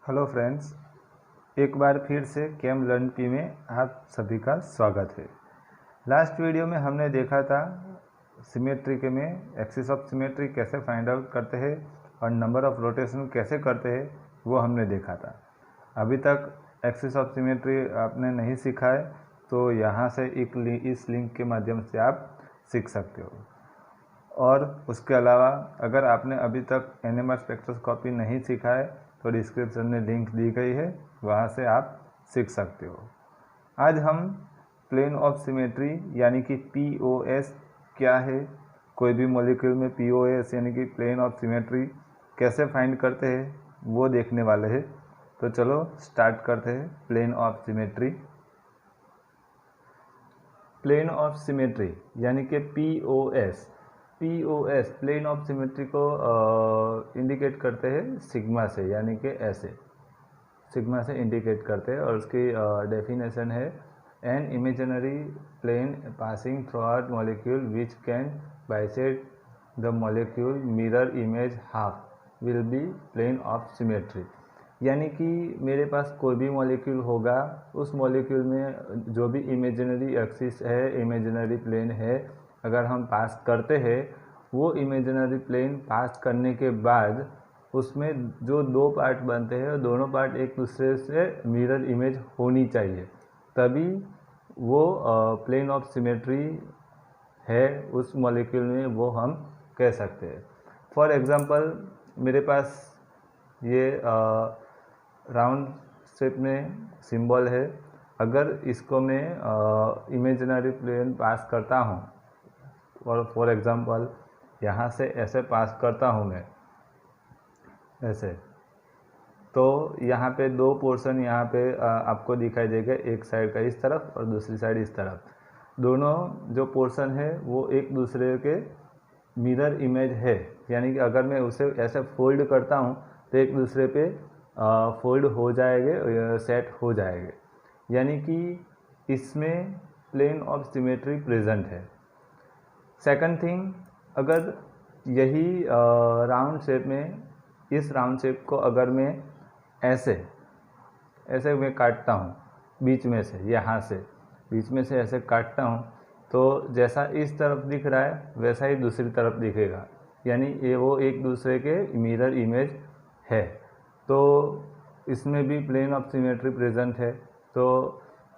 Hello friends, एक बार फिर से केम लर्न पी में आप सभी का स्वागत है। लास्ट वीडियो में हमने देखा था सिमेट्री के में एक्सिस ऑफ सिमेट्री कैसे फाइंड आउट करते हैं और नंबर ऑफ रोटेशन कैसे करते हैं वो हमने देखा था। अभी तक एक्सिस ऑफ सिमेट्री आपने नहीं सीखा है तो यहाँ से इस लिंक के माध्यम से आप सीख सकते हो। और उसके अलावा अगर आपने अभी तक एनएमआर स्पेक्ट्रोस्कोपी नहीं सीखा है तो डिस्क्रिप्शन में लिंक दी गई है, वहाँ से आप सीख सकते हो। आज हम प्लेन ऑफ सिमेट्री यानी कि पीओएस क्या है, कोई भी मॉलिक्यूल में पीओएस यानी कि प्लेन ऑफ सिमेट्री कैसे फाइंड करते हैं वो देखने वाले हैं। तो चलो स्टार्ट करते हैं। Plane of symmetry, plane of symmetry यानी कि पीओएस प्लेन ऑफ सिमेट्री को इंडिकेट करते हैं सिग्मा से, यानी कि ऐसे सिग्मा से इंडिकेट करते हैं। और उसकी डेफिनेशन है an imaginary plane passing through out molecule which can bisect the molecule mirror image half will be plane of symmetry. यानी कि मेरे पास कोई भी मॉलिक्यूल होगा, उस मॉलिक्यूल में जो भी इमेजिनरी एक्सिस है, इमेजिनरी प्लेन है, अगर हम पास करते हैं, वो इमेजिनरी प्लेन पास करने के बाद उसमें जो दो पार्ट बनते हैं, दोनों पार्ट एक दूसरे से मिरर इमेज होनी चाहिए, तभी वो प्लेन ऑफ सिमेट्री है उस मॉलिक्यूल में, वो हम कह सकते हैं। फॉर एग्जांपल मेरे पास ये राउंड शेप में सिंबल है, अगर इसको मैं इमेजिनरी प्लेन पास करता हूँ और फॉर एग्जांपल यहाँ से ऐसे पास करता हूँ मैं ऐसे, तो यहाँ पे दो पोर्शन यहाँ पे आपको दिखाई देगा, एक साइड का इस तरफ और दूसरी साइड इस तरफ। दोनों जो पोर्शन है वो एक दूसरे के मिरर इमेज है, यानी कि अगर मैं उसे ऐसे फोल्ड करता हूँ तो एक दूसरे पे फोल्ड हो जाएंगे, सेट हो जाएंगे, यानी कि इसमें प्लेन ऑफ सिमेट्री प्रेजेंट है। सेकंड थिंग, अगर यही राउंड शेप में, इस राउंड शेप को अगर मैं ऐसे मैं काटता हूँ बीच में से, यहाँ से बीच में से ऐसे काटता हूँ, तो जैसा इस तरफ दिख रहा है वैसा ही दूसरी तरफ दिखेगा, यानी ये वो एक दूसरे के मिरर इमेज है। तो इसमें भी प्लेन ऑफ सिमेट्री प्रेजेंट है। तो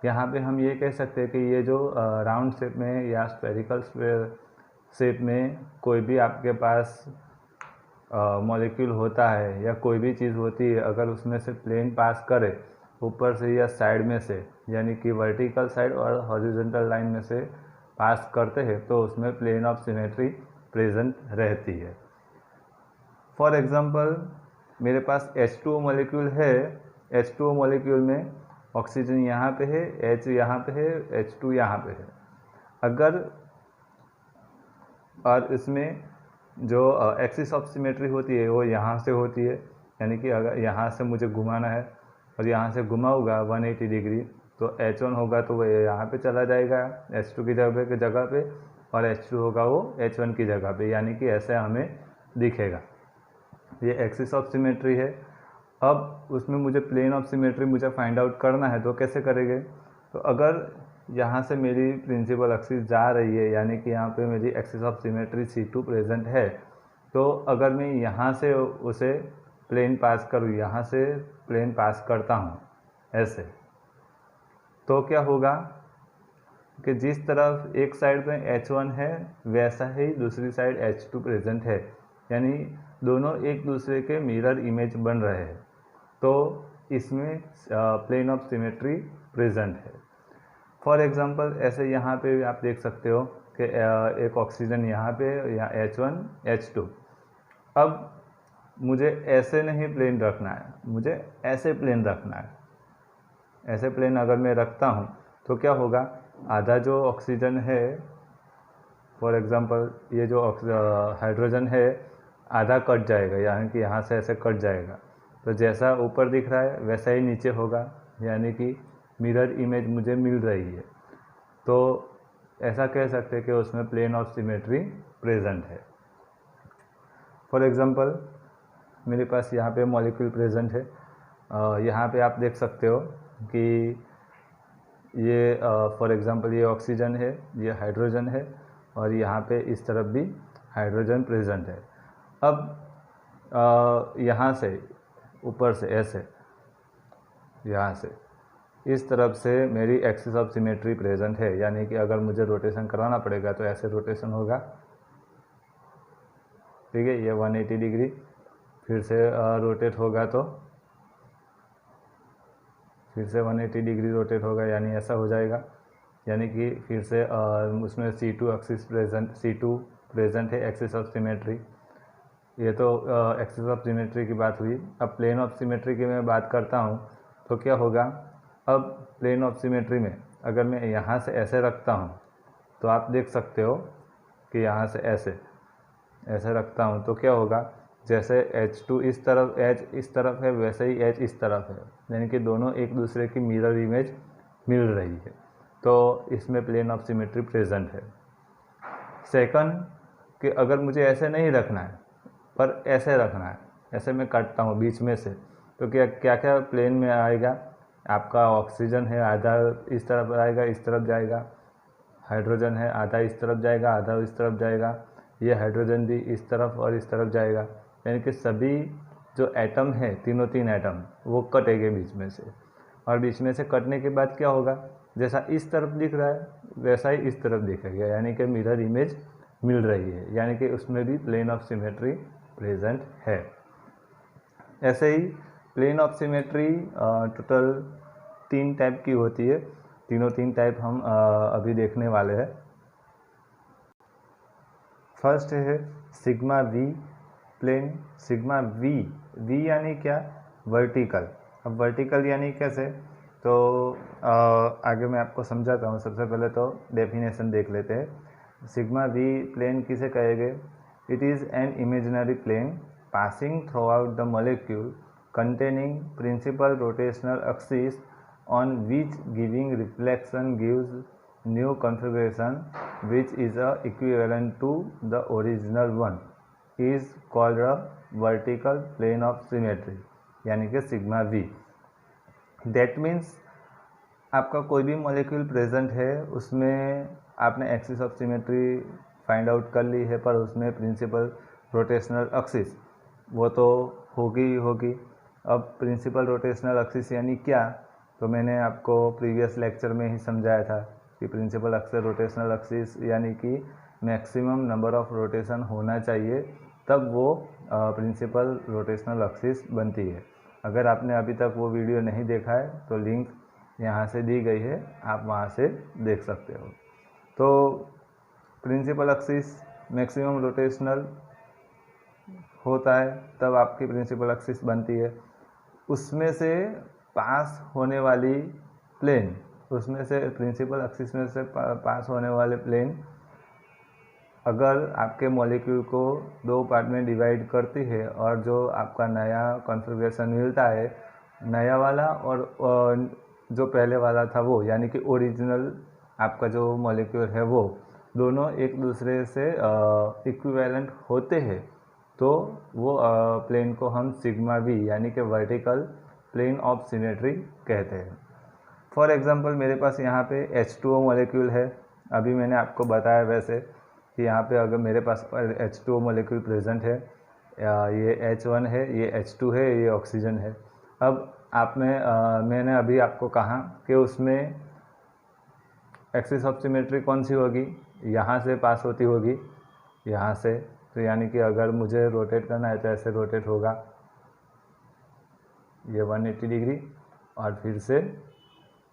यहाँ पे हम ये कह सकते हैं कि ये जो राउंड शेप में या स्फेरिकल शेप में कोई भी आपके पास मॉलिक्यूल होता है या कोई भी चीज़ होती है, अगर उसमें से प्लेन पास करे ऊपर से या साइड में से, यानी कि वर्टिकल साइड और हॉरिजॉन्टल लाइन में से पास करते हैं, तो उसमें प्लेन ऑफ सिमेट्री प्रेजेंट रहती है। फॉर एग्जांपल मेरे पास H2O मॉलिक्यूल है, H2O मॉलिक्यूल में ऑक्सीजन यहाँ पे है, H यहाँ पे है, H2 यहाँ पे है। अगर और इसमें जो एक्सिस ऑफ सिमेट्री होती है वो यहाँ से होती है, यानी कि अगर यहाँ से मुझे घुमाना है और यहाँ से घुमाऊंगा 180 डिग्री, तो H1 होगा तो वो यहाँ पे चला जाएगा H2 की जगह पे, और H2 होगा वो H1 की जगह पे, यानी कि ऐसे हमें दिखेगा। ये एक्सिस ऑफ सिमेट्री है। अब उसमें मुझे प्लेन ऑफ सिमेट्री मुझे फाइंड आउट करना है, तो कैसे करेंगे? तो अगर यहाँ से मेरी प्रिंसिपल एक्सिस जा रही है, यानी कि यहाँ पे मेरी axis of symmetry C2 present है, तो अगर मैं यहाँ से उसे प्लेन पास करूँ, यहाँ से प्लेन पास करता हूँ ऐसे, तो क्या होगा कि जिस तरफ एक साइड में H1 है वैसा ही दूसरी साइड H2 प्रेजेंट है, यानी दोनों एक दूसरे के मिरर इमेज बन रहे हैं, तो इसमें प्लेन ऑफ सिमेट्री प्रेजेंट है। फॉर एग्जांपल ऐसे यहाँ पे आप देख सकते हो कि एक ऑक्सीजन यहाँ पे, यहाँ H1 H2। अब मुझे ऐसे नहीं प्लेन रखना है, मुझे ऐसे प्लेन रखना है। ऐसे प्लेन अगर मैं रखता हूँ तो क्या होगा, आधा जो ऑक्सीजन है, फॉर एग्जांपल ये जो हाइड्रोजन है, आधा कट जाएगा, यानी कि यहाँ से ऐसे कट जाएगा, तो जैसा ऊपर दिख रहा है वैसा ही नीचे होगा, यानी कि मिरर इमेज मुझे मिल रही है। तो ऐसा कह सकते हैं कि उसमें प्लेन ऑफ सिमेट्री प्रेजेंट है। फॉर एग्जांपल मेरे पास यहाँ पे मॉलिक्यूल प्रेजेंट है, यहाँ पे आप देख सकते हो कि ये फॉर एग्जांपल ये ऑक्सीजन है, ये हाइड्रोजन है, और यहाँ पे इस तरफ भी हाइड्रोजन प्रेजेंट है। अब यहाँ से ऊपर से ऐसे, यहाँ से इस तरफ से मेरी एक्सिस ऑफ सिमेट्री प्रेजेंट है, यानी कि अगर मुझे रोटेशन कराना पड़ेगा तो ऐसे रोटेशन होगा, ठीक है। ये 180 डिग्री फिर से रोटेट होगा तो फिर से 180 डिग्री रोटेट होगा, यानी ऐसा हो जाएगा। यानी कि फिर से उसमें C2 axis present, C2 present है, एक्सिस ऑफ सिमेट्री। ये तो एक्सिस ऑफ सिमेट्री की बात हुई। अब प्लेन ऑफ सिमेट्री की मैं बात करता हूँ तो क्या होगा। अब प्लेन ऑफ सिमेट्री में अगर मैं यहाँ से ऐसे रखता हूँ तो आप देख सकते हो कि यहाँ से ऐसे ऐसे रखता हूँ तो क्या होगा, जैसे H2 इस तरफ, H इस तरफ है, वैसे ही H इस तरफ है, यानी कि दोनों एक दूसरे की मिरर इमेज मिल रही है, तो इसमें प्लेन ऑफ सिमेट्री प्रेजेंट है। सेकंड कि अगर मुझे ऐसे नहीं रखना है पर ऐसे रखना है, ऐसे मैं काटता हूँ बीच में से, तो क्या क्या क्या प्लेन में आएगा। आपका ऑक्सीजन है, आधा इस तरफ आएगा, इस तरफ जाएगा। हाइड्रोजन है, आधा इस तरफ जाएगा, आधा इस तरफ जाएगा। ये हाइड्रोजन भी इस तरफ और इस तरफ जाएगा, यानी कि सभी जो एटम है, तीनों तीन एटम, वो कटेंगे बीच में से। और बीच में से कटने के बाद क्या होगा, जैसा इस तरफ दिख रहा है वैसा ही इस तरफ दिखेगा, यानी कि मिरर इमेज मिल रही है, यानी कि उसमें भी प्लेन ऑफ सिमेट्री प्रेजेंट है। ऐसे ही plane of symmetry total 3 type की होती है, तीनों 3 टाइप हम अभी देखने वाले हैं। फर्स्ट है sigma V plane. Sigma V, V यानी क्या, वर्टिकल। अब वर्टिकल यानी कैसे, तो आगे मैं आपको समझाता हूँ। सबसे पहले तो डेफिनेशन देख लेते हैं। सिग्मा वी प्लेन किसे कहेंगे। It is an imaginary plane passing through out the molecule containing principal rotational axis on which giving reflection gives new configuration which is equivalent to the original one is called a vertical plane of symmetry, यानी कि sigma we. That means आपका कोई भी molecule present है, उसमें आपने axis of symmetry find out कर ली है, पर उसमें प्रिंसिपल रोटेशनल एक्सिस वो तो होगी ही होगी। अब प्रिंसिपल रोटेशनल एक्सिस यानी क्या, तो मैंने आपको प्रीवियस लेक्चर में ही समझाया था कि प्रिंसिपल रोटेशनल एक्सिस यानी कि मैक्सिमम नंबर ऑफ रोटेशन होना चाहिए, तब वो प्रिंसिपल रोटेशनल एक्सिस बनती है। अगर आपने अभी तक वो वीडियो नहीं देखा है तो लिंक यहाँ से दी गई है, आप वहाँ से देख सकते हो। तो प्रिंसिपल एक्सिस मैक्सिमम रोटेशनल होता है तब आपकी प्रिंसिपल एक्सिस बनती है। उसमें से पास होने वाली प्लेन, उसमें से प्रिंसिपल एक्सिस में से पास होने वाले प्लेन अगर आपके मॉलिक्यूल को 2 पार्ट में डिवाइड करती है और जो आपका नया कॉन्फ़िगरेशन मिलता है, नया वाला और जो पहले वाला था वो, यानी कि ओरिजिनल आपका जो मॉलिक्यूल है वो दोनों एक दूसरे से इक्विवेलेंट होते हैं, तो वो प्लेन को हम सिग्मा वी यानी कि वर्टिकल प्लेन ऑफ सिमेट्री कहते हैं। फॉर एग्जांपल मेरे पास यहाँ पे H2O मॉलिक्यूल है। अभी मैंने आपको बताया वैसे कि यहाँ पे अगर मेरे पास H2O मॉलिक्यूल प्रेजेंट है, ये H1 है, ये H2 है, ये ऑक्सीजन है। अब मैंने अभी आपको कहा कि उसमें एक्सिस ऑफ सिमेट्री कौन सी होगी, यहाँ से पास होती होगी, यहाँ से। तो यानी कि अगर मुझे रोटेट करना है तो ऐसे रोटेट होगा, ये 180 डिग्री, और फिर से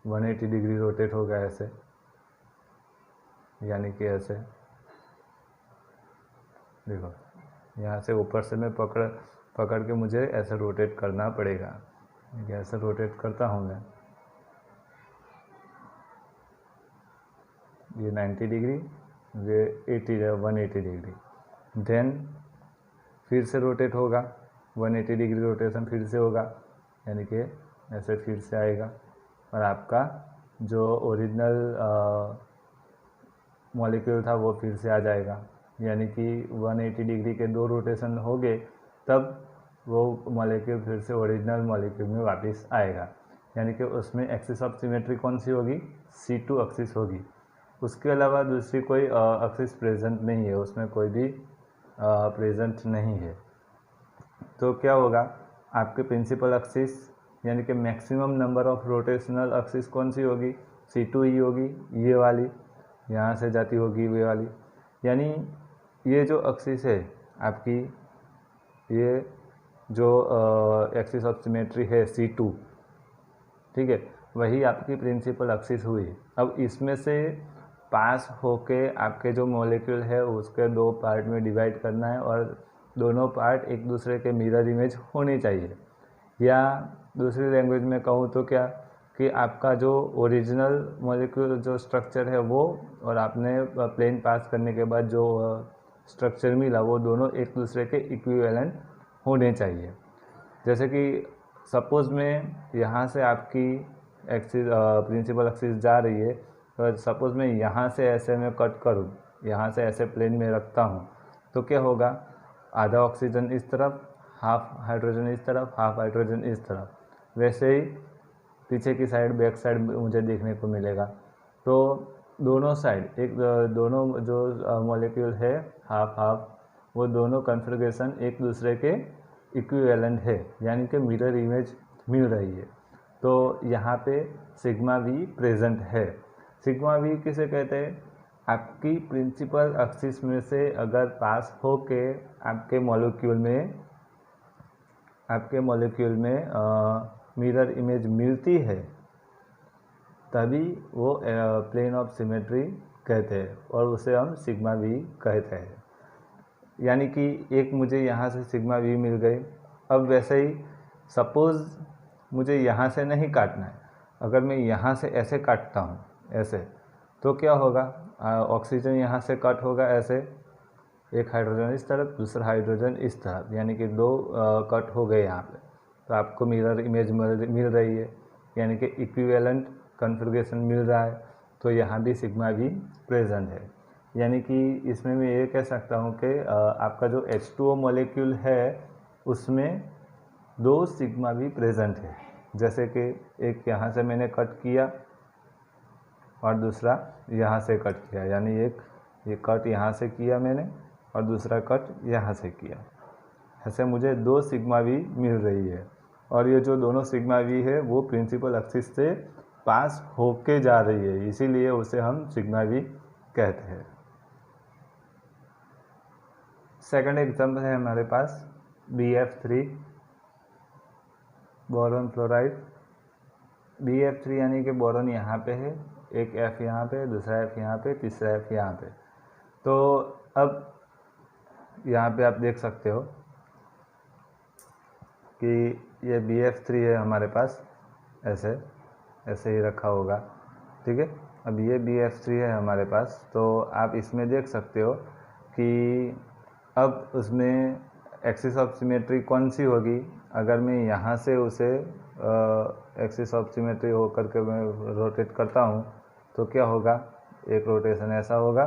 180 डिग्री रोटेट होगा ऐसे, यानी कि ऐसे। देखो यहाँ से ऊपर से मैं पकड़ के मुझे ऐसे रोटेट करना पड़ेगा। ऐसे रोटेट करता हूँ मैं, ये 90 डिग्री, ये 180 डिग्री। देन फिर से रोटेट होगा, 180 डिग्री रोटेशन फिर से होगा, यानी कि ऐसे फिर से आएगा, और आपका जो ओरिजिनल मॉलिक्यूल था वो फिर से आ जाएगा। यानी कि 180 डिग्री के 2 रोटेशन हो गए, तब वो मॉलिक्यूल फिर से ओरिजिनल मॉलिक्यूल में वापस आएगा, यानी कि उसमें एक्सिस ऑफ सिमेट्री कौन सी होगी, C2 एक्सिस होगी। उसके अलावा दूसरी कोई एक्सिस प्रेजेंट नहीं है, उसमें कोई भी प्रेजेंट नहीं है। तो क्या होगा, आपके प्रिंसिपल एक्सिस यानी कि maximum number of rotational axis कौन सी होगी, C2 ही होगी, ये वाली यहाँ से जाती होगी ये वाली। यानी ये जो एक्सिस है आपकी, ये जो एक्सिस ऑफ सिमेट्री है C2, ठीक है, वही आपकी प्रिंसिपल एक्सिस हुई। अब इसमें से पास होके आपके जो मॉलिक्यूल है उसके दो पार्ट में डिवाइड करना है और दोनों पार्ट एक दूसरे के मिरर इमेज होने चाहिए। या दूसरी लैंग्वेज में कहूँ तो क्या कि आपका जो ओरिजिनल मॉलिक्यूल जो स्ट्रक्चर है वो और आपने प्लेन पास करने के बाद जो स्ट्रक्चर मिला वो दोनों एक दूसरे के इक्विवेलेंट होने चाहिए। जैसे कि सपोज में यहाँ से आपकी एक्सिस प्रिंसिपल एक्सिस जा रही है, तो सपोज मैं यहाँ से ऐसे में कट करूँ, यहाँ से ऐसे प्लेन में रखता हूँ, तो क्या होगा, आधा ऑक्सीजन इस तरफ, हाफ हाइड्रोजन इस तरफ, हाफ हाइड्रोजन इस तरफ, वैसे ही पीछे की साइड बैक साइड मुझे देखने को मिलेगा। तो दोनों साइड एक दोनों जो मॉलिक्यूल है हाफ हाफ, वो दोनों कॉन्फ़िगरेशन एक दूसरे के इक्विवेलेंट है, यानी कि मिरर इमेज मिल रही है। तो यहाँ पे सिग्मा वी प्रेजेंट है। सिग्मा वी किसे कहते हैं, आपकी प्रिंसिपल एक्सिस में से अगर पास होके आपके मॉलिक्यूल में मिरर इमेज मिलती है, तभी वो प्लेन ऑफ सिमेट्री कहते हैं और उसे हम सिग्मा वी कहते हैं। यानी कि एक मुझे यहाँ से सिग्मा वी मिल गई। अब वैसे ही सपोज़ मुझे यहाँ से नहीं काटना है, अगर मैं यहाँ से ऐसे काटता हूँ ऐसे, तो क्या होगा, ऑक्सीजन यहाँ से कट होगा ऐसे, एक हाइड्रोजन इस तरफ दूसरा हाइड्रोजन इस तरफ, यानी कि दो कट हो गए यहाँ पे, तो आपको मिरर इमेज मिल रही है, यानी कि इक्विवेलेंट कॉन्फ़िगरेशन मिल रहा है। तो यहाँ भी सिग्मा भी प्रेजेंट है। यानी कि इसमें मैं ये कह सकता हूँ कि आपका जो H2O मॉलिक्यूल है उसमें दो सिग्मा भी प्रेजेंट है। जैसे कि एक यहाँ से मैंने कट किया और दूसरा यहाँ से कट किया, यानी एक ये कट यहाँ से किया मैंने और दूसरा कट यहाँ से किया, ऐसे मुझे दो सिग्मा भी मिल रही है। और ये जो दोनों सिग्मा वी है वो प्रिंसिपल एक्सिस से पास होके जा रही है, इसीलिए उसे हम सिग्मा वी कहते हैं। सेकंड एग्जाम्पल है हमारे पास BF3 बोरॉन फ्लोराइड। BF3 यानी कि बोरॉन यहाँ पे है, एक F यहाँ पे, दूसरा F यहाँ पे, तीसरा F यहाँ पे। तो अब यहाँ पे आप देख सकते हो कि ये BF3 है हमारे पास, ऐसे ऐसे ही रखा होगा, ठीक है। अब ये BF3 है हमारे पास, तो आप इसमें देख सकते हो कि अब उसमें एक्सिस ऑफ सिमेट्री कौन सी होगी। अगर मैं यहाँ से उसे एक्सिस ऑफ सिमेट्री हो करके मैं रोटेट करता हूँ तो क्या होगा, एक रोटेशन ऐसा होगा,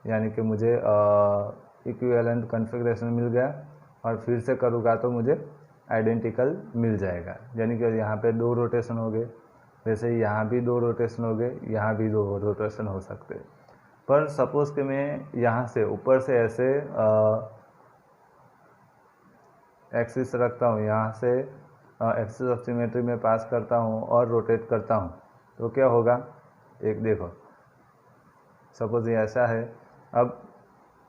यानी कि मुझे इक्विवेलेंट कॉन्फ़िगरेशन मिल गया, और फिर से करूँगा तो मुझे आइडेंटिकल मिल जाएगा, यानी कि यहाँ पे दो रोटेशन हो गए, वैसे ही यहाँ भी दो रोटेशन हो गए, यहाँ भी दो रोटेशन हो सकते हैं। पर सपोज़ कि मैं यहाँ से ऊपर से ऐसे एक्सिस रखता हूँ, यहाँ से एक्सिस ऑफ सिमेट्री में पास करता हूँ और रोटेट करता हूँ, तो क्या होगा, एक देखो सपोज़ ये ऐसा है। अब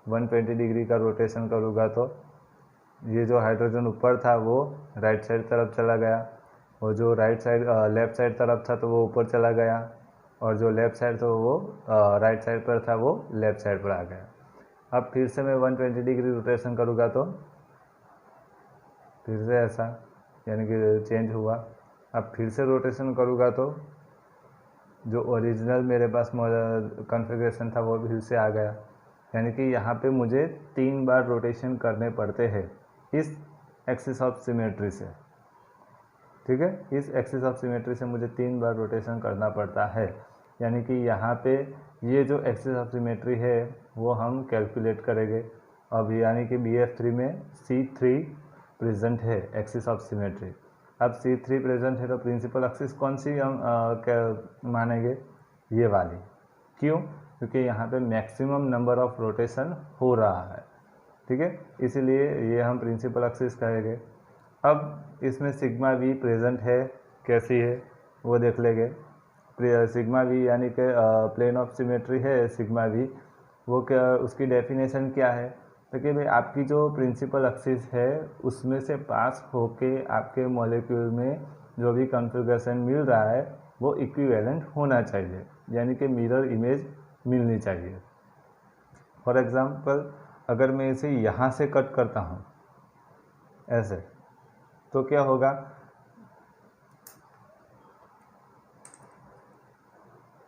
120 डिग्री का रोटेशन करूँगा तो ये जो हाइड्रोजन ऊपर था वो राइट साइड तरफ चला गया, और जो लेफ़्ट साइड तरफ था तो वो ऊपर चला गया, और जो लेफ़्ट साइड था वो राइट साइड पर था वो लेफ़्ट साइड पर आ गया। अब फिर से मैं 120 डिग्री रोटेशन करूँगा तो फिर से ऐसा, यानी कि चेंज हुआ। अब फिर से रोटेशन करूँगा तो जो ओरिजिनल मेरे पास कॉन्फ़िगरेशन था वो फिर से आ गया, यानी कि यहाँ पे मुझे 3 बार रोटेशन करने पड़ते हैं इस एक्सिस ऑफ सिमेट्री से, ठीक है। इस एक्सिस ऑफ सिमेट्री से मुझे 3 बार रोटेशन करना पड़ता है, यानी कि यहाँ पे ये जो एक्सिस ऑफ सिमेट्री है वो हम कैलकुलेट करेंगे। अब यानी कि BF3 में C3 प्रेजेंट है एक्सिस ऑफ सिमेट्री। अब C3 प्रेजेंट है तो प्रिंसिपल एक्सिस कौन सी हम मानेंगे, ये वाली। क्यों? क्योंकि यहाँ पे मैक्सिमम नंबर ऑफ रोटेशन हो रहा है, ठीक है, इसीलिए ये हम प्रिंसिपल एक्सिस कहेंगे। अब इसमें सिग्मा वी प्रेजेंट है, कैसी है वो देख लेंगे। सिग्मा वी यानी कि प्लेन ऑफ सिमेट्री है सिग्मा वी, वो क्या, उसकी डेफिनेशन क्या है, तो कि भाई आपकी जो प्रिंसिपल एक्सिस है उसमें से पास होके आपके मॉलिक्यूल में जो भी कॉन्फ़िगरेशन मिल रहा है वो इक्विवेलेंट होना चाहिए, यानी कि मिरर इमेज मिलनी चाहिए। फॉर एग्जांपल अगर मैं इसे यहाँ से कट करता हूँ ऐसे, तो क्या होगा,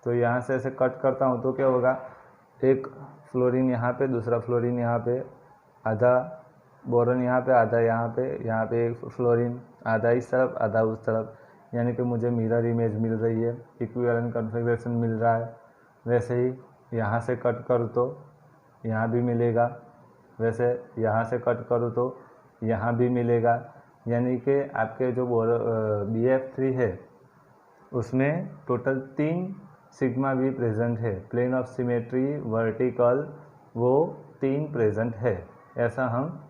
तो यहाँ से ऐसे कट करता हूँ तो क्या होगा, एक फ्लोरीन यहाँ पे, दूसरा फ्लोरीन यहाँ पे, आधा बोरॉन यहाँ पे, आधा यहाँ पे एक फ्लोरीन, आधा इस तरफ आधा उस तरफ, यानी कि मुझे मिरर इमेज मिल रही है, इक्विवेलेंट कॉन्फ़िगरेशन मिल रहा है। वैसे ही यहाँ से कट करूँ तो यहाँ भी मिलेगा, वैसे यहाँ से कट करूँ तो यहाँ भी मिलेगा, यानी कि आपके जो BF3 है उसमें टोटल 3 सिग्मा वी प्रेजेंट है, प्लेन ऑफ सिमेट्री वर्टिकल वो 3 प्रेजेंट है, ऐसा हम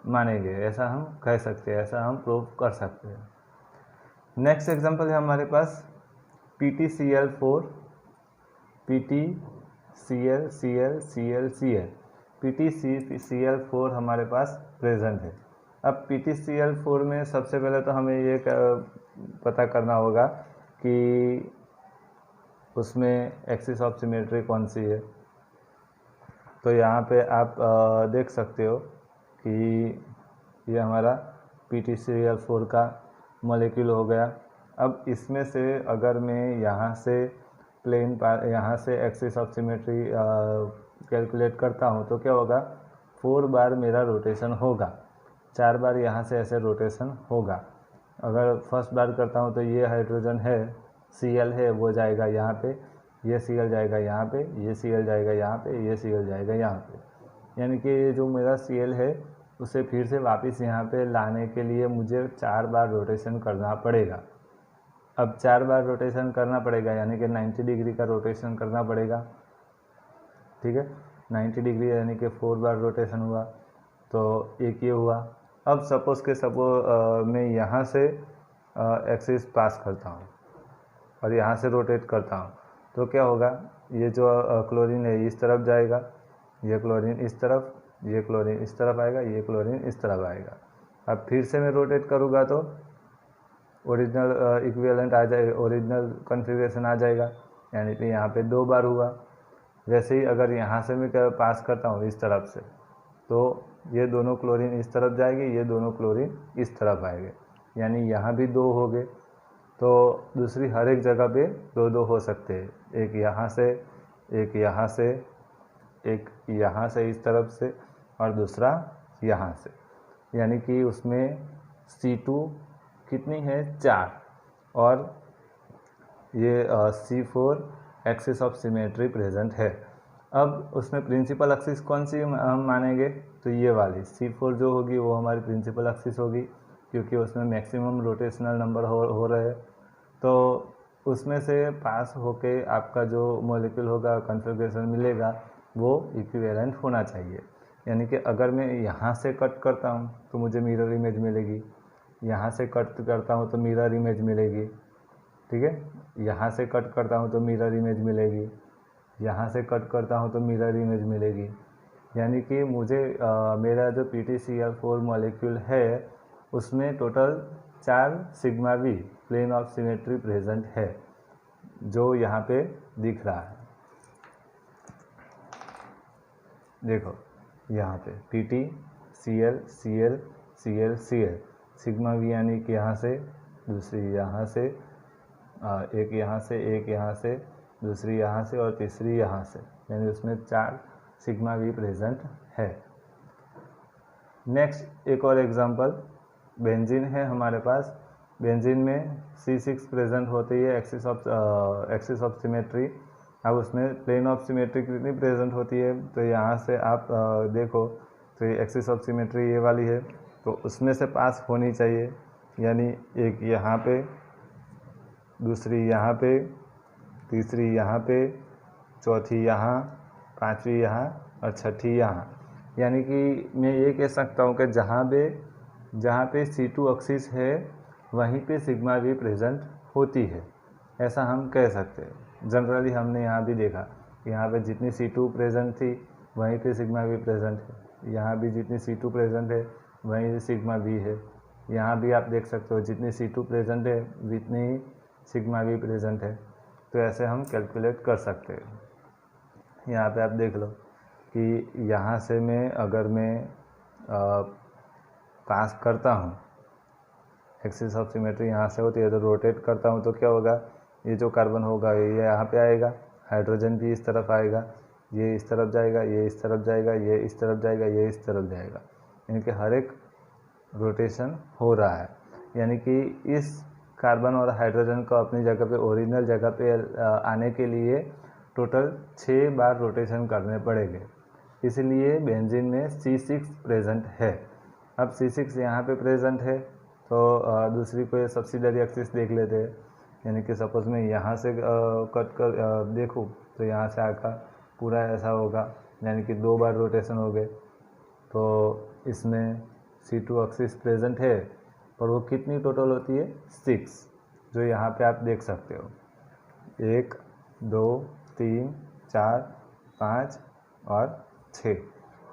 मानेंगे, ऐसा हम कह सकते हैं, ऐसा हम प्रूव कर सकते हैं। नेक्स्ट एग्जांपल है हमारे पास PTCl4, PTCl4 हमारे पास प्रेजेंट है। अब PTCl4 में सबसे पहले तो हमें ये पता करना होगा कि उसमें एक्सिस ऑफ सिमेट्री कौन सी है। तो यहाँ पे आप देख सकते हो कि ये हमारा PTCl4 का मॉलिक्यूल हो गया। अब इसमें से अगर मैं यहाँ से यहाँ से एक्सिस ऑफ सिमेट्री कैलकुलेट करता हूँ तो क्या होगा, 4 बार मेरा रोटेशन होगा, 4 बार यहाँ से ऐसे रोटेशन होगा। अगर फर्स्ट बार करता हूँ तो ये हाइड्रोजन है Cl है वो जाएगा यहाँ पे, ये Cl जाएगा यहाँ पे, ये Cl जाएगा यहाँ पे, ये Cl जाएगा यहाँ पे, यानी कि ये जो मेरा Cl है उसे फिर से वापस यहाँ पे लाने के लिए मुझे 4 बार रोटेशन करना पड़ेगा। अब 4 बार रोटेशन करना पड़ेगा यानी कि 90 डिग्री का रोटेशन करना पड़ेगा, ठीक है, 90 डिग्री यानी कि 4 बार रोटेशन हुआ, तो एक ये हुआ। अब सपोज़ के मैं यहाँ से एक्सिस पास करता हूँ और यहाँ से रोटेट करता हूँ तो क्या होगा, ये जो क्लोरीन है इस तरफ जाएगा, ये क्लोरीन इस तरफ, ये क्लोरीन इस तरफ आएगा, ये क्लोरीन इस तरफ आएगा। अब फिर से मैं रोटेट करूँगा तो ओरिजिनल इक्विवेलेंट आ जाएगा, ओरिजिनल कॉन्फ़िगरेशन आ जाएगा, यानी कि यहाँ पे 2 बार हुआ। वैसे ही अगर यहाँ से मैं पास करता हूँ इस तरफ से तो ये दोनों क्लोरीन इस तरफ जाएगी, ये दोनों क्लोरीन इस तरफ आएंगे, यानी यहाँ भी 2 हो गए। तो दूसरी हर एक जगह पे 2-2 हो सकते हैं, एक यहाँ से, एक यहाँ से, एक यहाँ से इस तरफ से और दूसरा यहाँ से, यानी कि उसमें C2 कितनी है 4 और ये C4 axis of symmetry present है। अब उसमें प्रिंसिपल एक्सिस कौन सी हम मानेंगे, तो ये वाली C4 जो होगी वो हमारी प्रिंसिपल एक्सिस होगी, क्योंकि उसमें मैक्सिमम रोटेशनल नंबर हो रहे हैं। तो उसमें से पास होके आपका जो मॉलिक्यूल होगा, कॉन्फ़िगरेशन मिलेगा, वो इक्विवेलेंट होना चाहिए। यानी कि अगर मैं यहाँ से कट करता हूँ तो मुझे मिरर इमेज मिलेगी, यहाँ से कट करता हूँ तो मिरर इमेज मिलेगी, ठीक है, यहाँ से कट करता हूँ तो मिरर इमेज मिलेगी, यहाँ से कट करता हूँ तो मिरर इमेज मिलेगी, यानी कि मुझे मेरा जो PTCl4 मॉलिक्यूल है उसमें total 4 sigma V plane of symmetry present है, जो यहाँ पे दिख रहा है। देखो यहाँ पे PTCl सिग्मा वी यानी कि यहाँ से, दूसरी यहाँ से, एक यहाँ से, एक यहाँ से, दूसरी यहाँ से और तीसरी यहाँ से, यानी उसमें 4 सिग्मा वी प्रेजेंट है। नेक्स्ट एक और एग्जांपल बेंजीन है हमारे पास। बेंजीन में C6 प्रेजेंट होती है एक्सिस ऑफ सिमेट्री। अब उसमें प्लेन ऑफ सिमेट्री कितनी प्रेजेंट होती है, तो यहाँ से आप देखो तो ये एक्सिस ऑफ सिमेट्री ये वाली है, तो उसमें से पास होनी चाहिए, यानी एक यहाँ पे, दूसरी यहाँ पे, तीसरी यहाँ पे, चौथी यहाँ, पांचवी यहाँ और छठी यहाँ। यानी कि मैं ये कह सकता हूँ कि जहाँ पे C2 एक्सिस है वहीं पे सिग्मा भी प्रेजेंट होती है, ऐसा हम कह सकते हैं। जनरली हमने यहाँ भी देखा कि यहाँ पे जितनी C2 प्रेजेंट थी वहीं पे सिग्मा भी प्रेजेंट है, यहाँ भी जितनी C2 प्रेजेंट है वहीं सिग्मा भी है, यहाँ भी आप देख सकते हो जितनी C2 प्रेजेंट है उतनी ही सिग्मा भी प्रेजेंट है। तो ऐसे हम कैलकुलेट कर सकते हैं। यहाँ पे आप देख लो कि यहाँ से अगर मैं पास करता हूँ, एक्सिस ऑफ सिमेट्री यहाँ से होती है, तो रोटेट करता हूँ तो क्या होगा, ये जो कार्बन होगा ये यहाँ पे आएगा, हाइड्रोजन भी इस तरफ आएगा, ये इस तरफ जाएगा, ये इस तरफ जाएगा, ये इस तरफ जाएगा, ये इस तरफ जाएगा, यानी कि हर एक रोटेशन हो रहा है। यानी कि इस कार्बन और हाइड्रोजन को अपनी जगह पे, ओरिजिनल जगह पे आने के लिए टोटल 6 बार रोटेशन करने पड़ेंगे, इसलिए बेंजीन में C6 प्रेजेंट है। अब C6 यहाँ पे प्रेजेंट है, तो दूसरी कोई सब्सिडरी एक्सिस देख लेते हैं। यानी कि सपोज मैं यहाँ से कट कर देखूँ तो यहाँ से आकर पूरा ऐसा होगा, यानी कि 2 बार रोटेशन हो गए। तो इसमें C2 एक्सिस प्रेजेंट है, पर वो कितनी टोटल होती है, 6, जो यहाँ पे आप देख सकते हो, 1 2 3 4 5 और 6,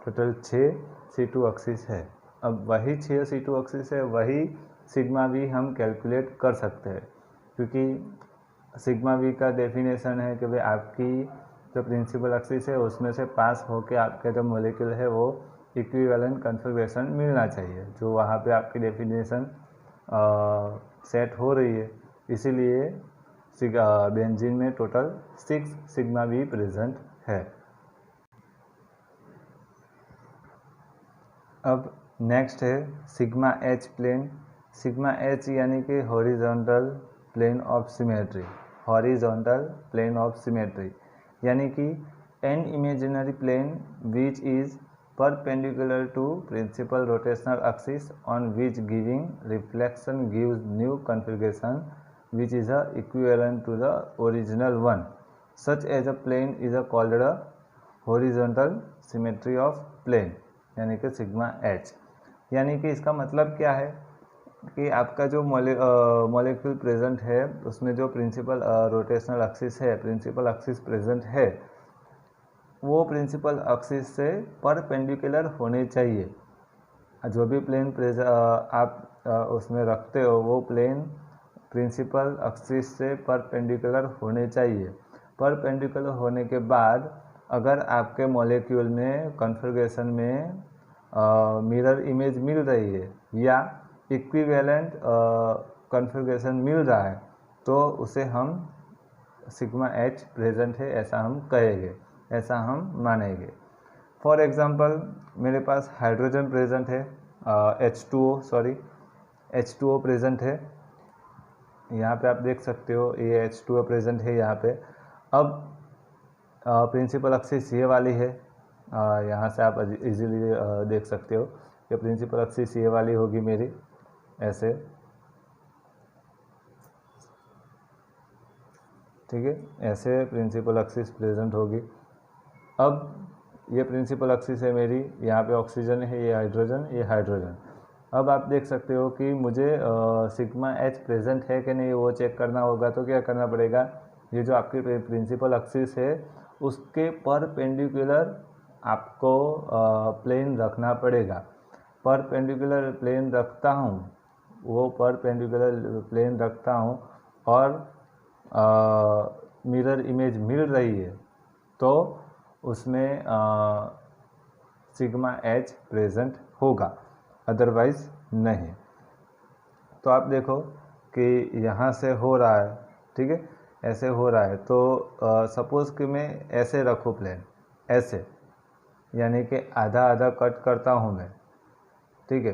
टोटल 6 C2 एक्सिस है। अब वही 6 C2 एक्सिस है, वही सिग्मा भी हम कैलकुलेट कर सकते हैं, क्योंकि सिग्मा भी का डेफिनेशन है कि भाई आपकी जो प्रिंसिपल एक्सिस है उसमें से पास होके आपका जो मॉलिक्यूल है वो इक्विवेलेंट कन्फिग्रेशन मिलना चाहिए, जो वहाँ पे आपकी डेफिनेशन सेट हो रही है। इसीलिए बेंजीन में टोटल 6 सिग्मा भी प्रेजेंट है। अब नेक्स्ट है sigma H plane. Sigma H यानी कि horizontal plane of symmetry, horizontal plane of symmetry, यानी कि an imaginary plane which is perpendicular to principal rotational axis on which giving reflection gives new configuration which is equivalent to the original one. Such as a plane is called a horizontal symmetry of plane, यानी कि sigma H. यानी कि इसका मतलब क्या है कि आपका जो मॉलिक्यूल प्रेजेंट है उसमें जो प्रिंसिपल रोटेशनल एक्सिस है, प्रिंसिपल एक्सिस प्रेजेंट है, वो प्रिंसिपल एक्सिस से परपेंडिकुलर होने चाहिए। जो भी प्लेन आप उसमें रखते हो वो प्लेन प्रिंसिपल एक्सिस से परपेंडिकुलर होने चाहिए। परपेंडिकुलर होने के बाद अगर आपके मॉलिक्यूल में कॉन्फ़िगरेशन में मिरर इमेज मिल रही है या इक्विवेलेंट कॉन्फ़िगरेशन मिल रहा है तो उसे हम सिग्मा एच प्रेजेंट है ऐसा हम कहेंगे, ऐसा हम मानेंगे। फॉर एग्जांपल मेरे पास हाइड्रोजन प्रेजेंट है, H2O प्रेजेंट है, यहाँ पे आप देख सकते हो ये H2O प्रेजेंट है यहाँ पे। अब प्रिंसिपल एक्सिस ये वाली है, यहाँ से आप इजीली देख सकते हो कि प्रिंसिपल एक्सिस ये वाली होगी मेरी, ऐसे, ठीक है, ऐसे प्रिंसिपल एक्सिस प्रेजेंट होगी। अब ये प्रिंसिपल एक्सिस है मेरी, यहाँ पे ऑक्सीजन है, ये हाइड्रोजन। अब आप देख सकते हो कि मुझे सिग्मा एच प्रेजेंट है कि नहीं वो चेक करना होगा, तो क्या करना पड़ेगा, ये जो आपकी प्रिंसिपल एक्सिस है उसके परपेंडिकुलर आपको प्लेन रखना पड़ेगा। परपेंडिकुलर प्लेन रखता हूँ, वो परपेंडिकुलर प्लेन रखता हूँ और मिरर इमेज मिल रही है तो उसमें सिग्मा एच प्रेजेंट होगा, अदरवाइज नहीं। तो आप देखो कि यहाँ से हो रहा है, ठीक है, ऐसे हो रहा है, तो सपोज़ कि मैं ऐसे रखूँ प्लेन, ऐसे, यानी कि आधा आधा कट करता हूँ मैं, ठीक है,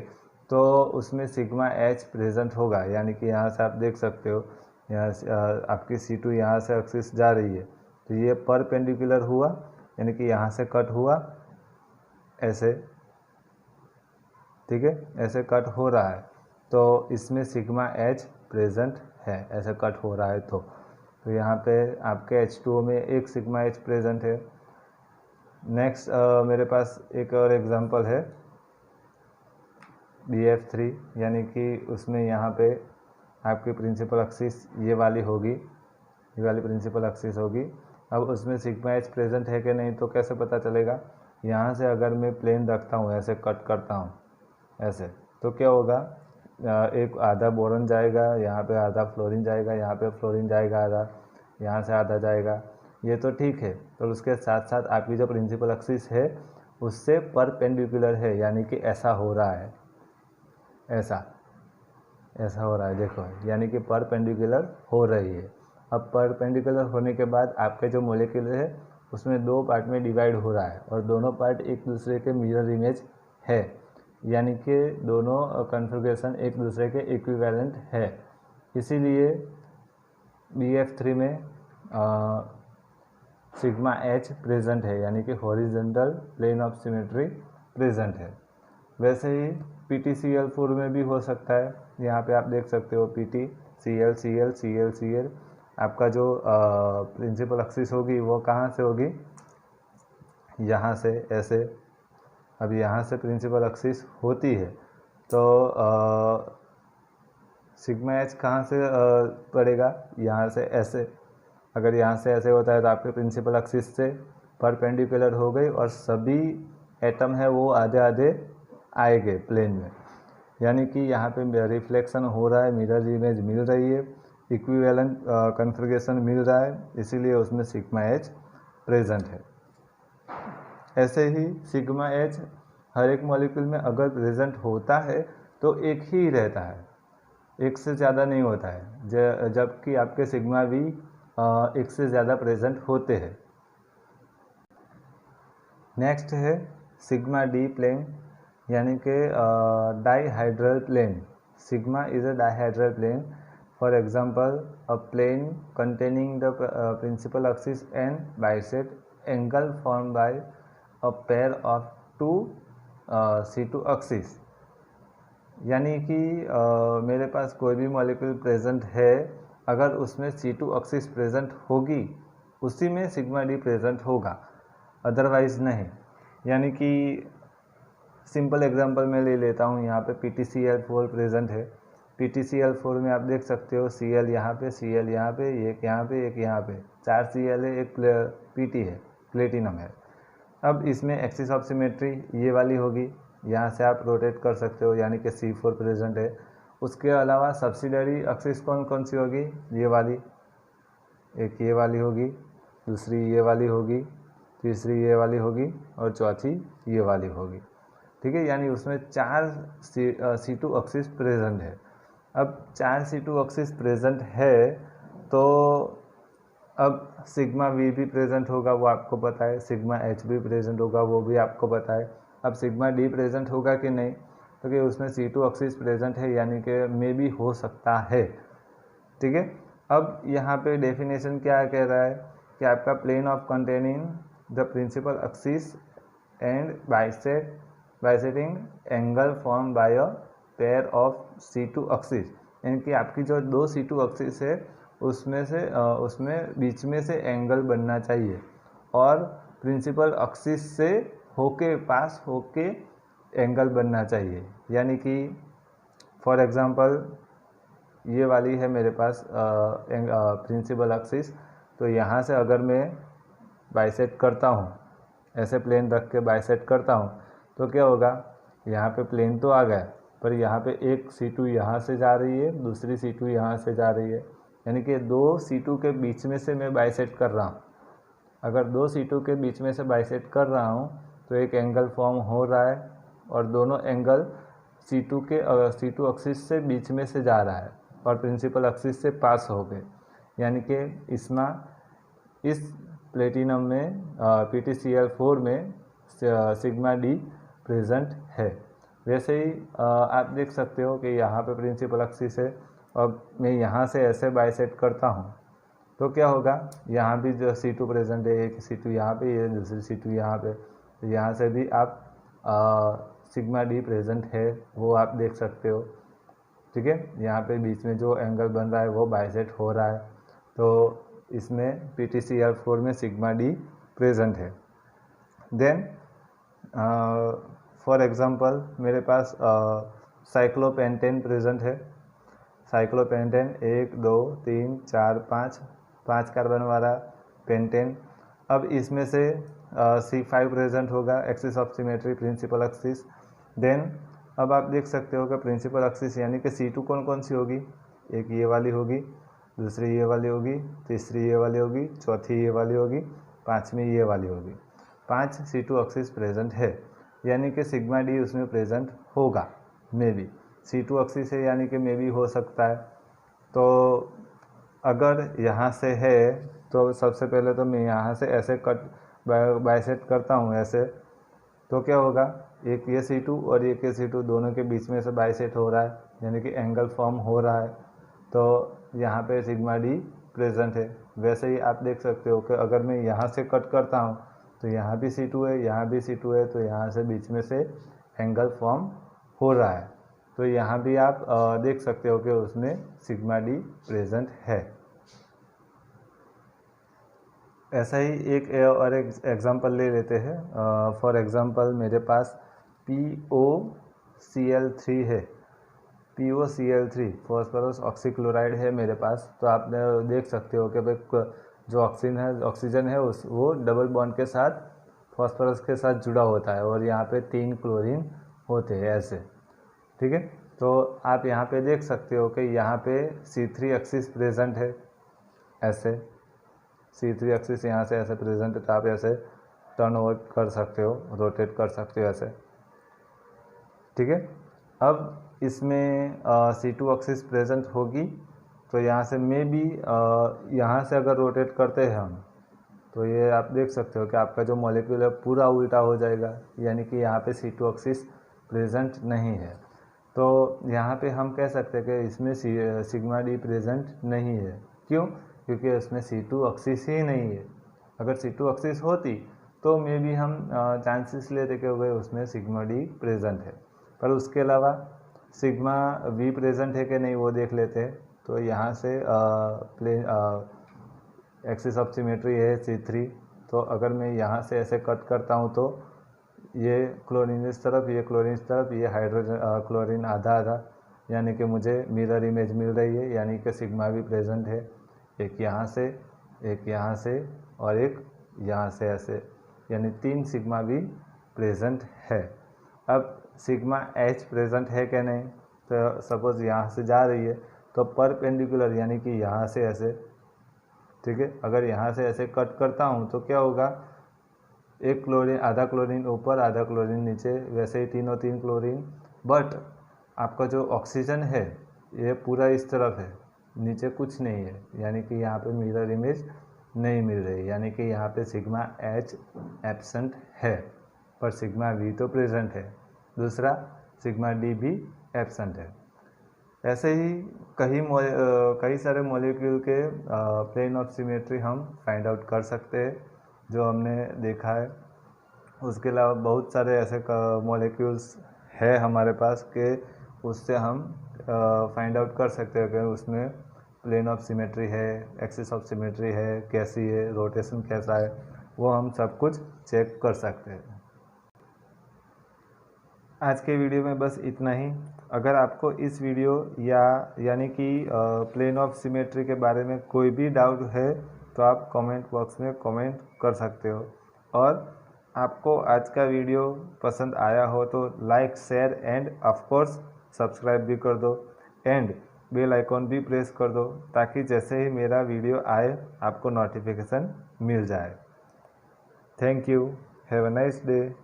तो उसमें सिग्मा एच प्रेजेंट होगा। यानी कि यहाँ से आप देख सकते हो, यहाँ से आपकी C2 यहाँ से एक्सिस जा रही है तो ये परपेंडिकुलर हुआ, यानी कि यहाँ से कट हुआ ऐसे, ठीक है, ऐसे कट हो रहा है तो इसमें सिग्मा एच प्रेजेंट है, ऐसे कट हो रहा है तो यहाँ पे आपके H2O में एक सिग्मा एच प्रेजेंट है। नेक्स्ट मेरे पास एक और एग्जांपल है BF3, यानी कि उसमें यहाँ पे आपकी प्रिंसिपल एक्सिस ये वाली होगी, ये वाली प्रिंसिपल एक्सिस होगी। अब उसमें सिग्मा एच प्रेजेंट है कि नहीं तो कैसे पता चलेगा? यहाँ से अगर मैं प्लेन रखता हूँ, ऐसे कट करता हूँ ऐसे, तो क्या होगा, एक आधा बोरॉन जाएगा, यहाँ पे आधा फ्लोरीन जाएगा, यहाँ पे फ्लोरीन जाएगा आधा, यहाँ से आधा जाएगा, ये तो ठीक है। तो उसके साथ साथ आपकी जो प्रिंसिपल एक्सिस है उससे परपेंडिकुलर है, यानी कि ऐसा हो रहा है, ऐसा हो रहा है, देखो, यानी कि परपेंडिकुलर हो रही है। अब परपेंडिकुलर होने के बाद आपके जो मोलिक्यूल है उसमें दो पार्ट में डिवाइड हो रहा है और दोनों पार्ट एक दूसरे के मिरर इमेज है, यानी कि दोनों कॉन्फ़िगरेशन एक दूसरे के इक्विवेलेंट है। इसीलिए BF3 में सिग्मा एच प्रेजेंट है, यानी कि horizontal plane of symmetry present है। वैसे ही PTCl4 में भी हो सकता है, यहाँ पे आप देख सकते हो PTCl आपका जो प्रिंसिपल एक्सिस होगी वो कहाँ से होगी, यहाँ से ऐसे। अब यहाँ से प्रिंसिपल एक्सिस होती है तो सिग्मा एच कहाँ से पड़ेगा, यहाँ से ऐसे। अगर यहाँ से ऐसे होता है तो आपके प्रिंसिपल एक्सिस से परपेंडिकुलर हो गई और सभी एटम है वो आधे आधे आएंगे प्लेन में, यानी कि यहाँ पे रिफ्लेक्शन हो रहा है, मिरर इमेज मिल रही है, इक्विवेलेंट कॉन्फ़िगरेशन मिल रहा है, इसीलिए उसमें सिग्मा एच प्रेजेंट है। ऐसे ही सिग्मा एच हर एक मॉलिक्यूल में अगर प्रेजेंट होता है तो एक ही रहता है, एक से ज़्यादा नहीं होता है, जबकि आपके सिग्मा वी एक से ज़्यादा प्रेजेंट होते हैं। नेक्स्ट है सिग्मा डी प्लेन, यानी कि dihedral plane. Sigma is a dihedral plane, for example a plane containing the principal axis and bisect angle formed by a pair of two C2 axis। यानी कि मेरे पास कोई भी मॉलिक्यूल प्रेजेंट है, अगर उसमें C2 एक्सिस प्रेजेंट होगी उसी में सिग्मा डी प्रेजेंट होगा, अदरवाइज नहीं। यानी कि सिंपल एग्जांपल मैं ले लेता हूँ, यहाँ पे PTCl4 प्रेजेंट है। PTCl4 में आप देख सकते हो Cl यहाँ पे, Cl यहाँ पे, एक यहाँ पे, एक यहाँ पे, 4 Cl है, एक PT है, प्लेटिनम है। अब इसमें एक्सिस ऑफ सिमेट्री ये वाली होगी, यहाँ से आप रोटेट कर सकते हो, यानी कि C4 प्रेजेंट है। उसके अलावा सब्सिडरी एक्सिस कौन कौन सी होगी, ये वाली, एक ये वाली होगी, दूसरी ये वाली होगी, तीसरी ये वाली होगी और चौथी ये वाली होगी, ठीक है। यानी उसमें 4 C2 एक्सिस प्रेजेंट है। अब 4 C2 एक्सिस प्रेजेंट है तो अब सिग्मा वी भी प्रेजेंट होगा, वो आपको पता है, सिग्मा एच भी प्रेजेंट होगा, वो भी आपको पता है। अब सिग्मा डी प्रेजेंट होगा कि नहीं, तो कि उसमें C2 एक्सिस प्रेजेंट है, यानी कि मे भी हो सकता है, ठीक है। अब यहाँ पे डेफिनेशन क्या कह रहा है कि आपका plane of containing the principal axis and bisecting angle form by a pair of C2 axis, यानी कि आपकी जो दो C2 एक्सिस है उसमें बीच में से एंगल बनना चाहिए और प्रिंसिपल एक्सिस से पास होके एंगल बनना चाहिए। यानी कि फॉर एग्जांपल ये वाली है मेरे पास प्रिंसिपल एक्सिस, तो यहाँ से अगर मैं बाइसेक्ट करता हूँ, ऐसे प्लेन रख के बाइसेक्ट करता हूँ, तो क्या होगा, यहाँ पे प्लेन तो आ गया, पर यहाँ पे एक C2 यहाँ से जा रही है, दूसरी C2 यहाँ से जा रही है, यानी कि दो C2 के बीच में से मैं बाइसेक्ट कर रहा हूँ। अगर दो C2 के बीच में से बाइसेक्ट कर रहा हूँ तो एक एंगल फॉर्म हो रहा है और दोनों एंगल C2 एक्सिस से बीच में से जा रहा है और प्रिंसिपल एक्सिस से पास हो गए, यानी कि इस प्लेटिनम में PTCl4 में सिग्मा डी प्रेजेंट है। वैसे ही आप देख सकते हो कि यहाँ पे प्रिंसिपल एक्सिस है और मैं यहाँ से ऐसे बाइसेक्ट करता हूँ तो क्या होगा, यहाँ भी जो C2 प्रेजेंट है, एक C2 यहाँ पे, ये दूसरी C2 यहाँ पे, तो यहाँ से भी आप सिग्मा डी प्रेजेंट है वो आप देख सकते हो। ठीक है, यहाँ पे बीच में जो एंगल बन रहा है वो बाइसेक्ट हो रहा है, तो इसमें PTCR4 में सिग्मा डी प्रेजेंट है। देन फॉर एग्जांपल मेरे पास साइक्लोपेंटेन प्रेजेंट है। साइक्लोपेंटेन 1 2 3 4 5 कार्बन वाला पेंटेन। अब इसमें से C5 प्रेजेंट होगा, axis of symmetry principal axis. Then अब आप देख सकते हो कि प्रिंसिपल एक्सिस यानी कि C2 कौन कौन सी होगी, एक ये वाली होगी, दूसरी ये वाली होगी, तीसरी ये वाली होगी, चौथी ये वाली होगी, पाँचवीं ये वाली होगी। 5 C2 एक्सिस प्रेजेंट है, यानी कि सिग्मा डी उसमें प्रेजेंट होगा। मे बी C2 एक्सिस है यानी कि मे बी हो सकता है। तो अगर यहाँ से है तो सबसे पहले तो मैं यहाँ से ऐसे कट बाइसेक्ट करता हूँ ऐसे, तो क्या होगा, एक ये C2 और एक ये C2 दोनों के बीच में से बाइसेक्ट हो रहा है, यानी कि एंगल फॉर्म हो रहा है, तो यहाँ पे सिग्मा डी प्रेजेंट है। वैसे ही आप देख सकते हो कि अगर मैं यहाँ से कट करता हूँ तो यहाँ भी C2 है, यहाँ भी C2 है, तो यहाँ से बीच में से एंगल फॉर्म हो रहा है, तो यहाँ भी आप देख सकते हो कि उसमें सिग्मा डी प्रेजेंट है। ऐसा ही एक और एक एग्जांपल ले लेते हैं। फॉर एग्जांपल मेरे पास POCl3 है, POCl3 फॉस्फोरस ऑक्सीक्लोराइड है मेरे पास। तो आप देख सकते हो कि भाई जो ऑक्सीजन है वो डबल बॉन्ड के साथ फॉस्फोरस के साथ जुड़ा होता है, और यहाँ पे 3 क्लोरीन होते हैं ऐसे। ठीक है, तो आप यहाँ पे देख सकते हो कि यहाँ पे C3 एक्सिस प्रेजेंट है, ऐसे C3 एक्सिस यहाँ से ऐसे प्रेजेंट है, तो आप ऐसे टर्न ओवर कर सकते हो, रोटेट कर सकते हो ऐसे। ठीक है, अब इसमें C2 एक्सिस प्रेजेंट होगी, तो यहाँ से मे बी यहाँ से अगर रोटेट करते हैं हम, तो ये आप देख सकते हो कि आपका जो मॉलिक्यूल है पूरा उल्टा हो जाएगा, यानी कि यहाँ पे C2 एक्सिस प्रेजेंट नहीं है। तो यहाँ पे हम कह सकते हैं कि इसमें सिग्मा डी प्रेजेंट नहीं है। क्यों? क्योंकि उसमें C2 एक्सिस ही नहीं है। अगर C2 एक्सिस होती तो मे बी हम चांसेस लेते कि भाई उसमें सिग्मा डी प्रेजेंट है, पर उसके अलावा सिग्मा वी प्रेजेंट है कि नहीं वो देख लेते हैं। तो यहाँ से प्लेन एक्सिस ऑफ सिमेट्री है C3, तो अगर मैं यहाँ से ऐसे कट करता हूँ तो ये क्लोरीन इस तरफ, ये क्लोरीन इस तरफ, ये हाइड्रोजन क्लोरीन आधा आधा, यानी कि मुझे मिरर इमेज मिल रही है, यानी कि सिग्मा भी प्रेजेंट है, एक यहाँ से, एक यहाँ से और एक यहाँ से ऐसे, यानी 3 सिग्मा भी प्रेजेंट है। अब सिग्मा एच प्रेजेंट है क्या नहीं, तो सपोज यहाँ से जा रही है तो परपेंडिकुलर यानी कि यहाँ से ऐसे। ठीक है, अगर यहाँ से ऐसे कट करता हूँ तो क्या होगा, एक क्लोरीन, आधा क्लोरीन ऊपर आधा क्लोरीन नीचे, वैसे ही तीनों 3 क्लोरीन, बट आपका जो ऑक्सीजन है ये पूरा इस तरफ है, नीचे कुछ नहीं है, यानी कि यहाँ पे मिरर इमेज नहीं मिल रही, यानी कि यहाँ पे सिग्मा एच एब्सेंट है, पर सिग्मा वी तो प्रेजेंट है। दूसरा सिग्मा डी भी एब्सेंट है। ऐसे ही कई सारे मॉलिक्यूल के प्लेन ऑफ सिमेट्री हम फाइंड आउट कर सकते हैं जो हमने देखा है। उसके अलावा बहुत सारे ऐसे मॉलिक्यूल्स है हमारे पास के उससे हम फाइंड आउट कर सकते हैं कि उसमें प्लेन ऑफ सिमेट्री है, एक्सिस ऑफ सिमेट्री है, कैसी है, रोटेशन कैसा है, वो हम सब कुछ चेक कर सकते हैं। आज के वीडियो में बस इतना ही। अगर आपको इस वीडियो यानी कि प्लेन ऑफ सिमेट्री के बारे में कोई भी डाउट है तो आप कमेंट बॉक्स में कमेंट कर सकते हो, और आपको आज का वीडियो पसंद आया हो तो like, share end of course subscribe भी कर दो, एंड बेल आइकॉन भी प्रेस कर दो, ताकि जैसे ही मेरा वीडियो आए आपको नोटिफिकेशन मिल जाए। Thank you, have a nice day.